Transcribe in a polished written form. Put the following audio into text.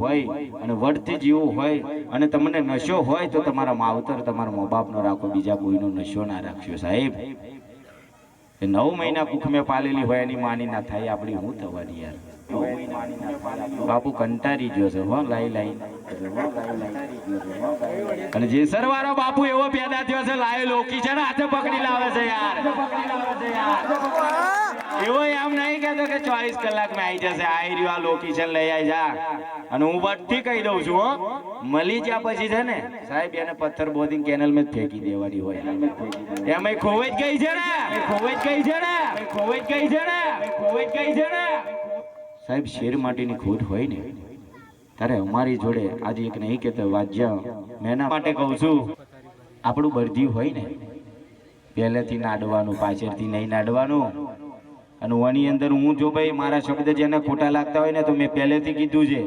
હોય અને વડથી જીવવું હોય અને તમને નશો હોય તો તમારા માવતર તમારા મા બાપનો રાખો, બીજા કોઈનો નશો ના રાખશો સાહેબ. એ 9 મહિના કુખ મેં પાલેલી હોય એની માની ના થાય આપણી હું થવાની યાર. બાપુ કંટારી ગયો છે હો લાઈ લાઈ. અને જેસર વાળો બાપુ એવો પેદા થયો છે, લાય લોકી છે ને હાથે પકડી લાવે છે યાર. એવો એમ નહીં કહેતો કે 24 કલાકમાં આવી જશે. આઈ રહ્યો આ લોકેશન લઈ આવી જા. અને હું વટથી કહી દઉં છું હો, મળી જ્યાં પછી છે ને સાહેબ એને પથ્થર બોધિંગ કેનલ માં ફેંકી દેવાની હોય. એમાં ખોવાઈ જ ગઈ છે ને, ખોવાઈ જ ગઈ છે ને, ખોવાઈ જ ગઈ છે ને, ખોવાઈ જ ગઈ છે ને સાહેબ. શેર માટેની ખોટ હોય ને તારે અમારી જોડે આજે એક નહીં કહેતો વાજ્ય મેં એના માટે કહું છું, આપણું બળદિયું હોય ને પહેલેથી નાડવાનું, પાછળથી નહીં નાડવાનું. અને ઓની અંદર હું જો ભાઈ મારા શબ્દ જેને ખોટા લાગતા હોય ને તો મેં પહેલેથી કીધું છે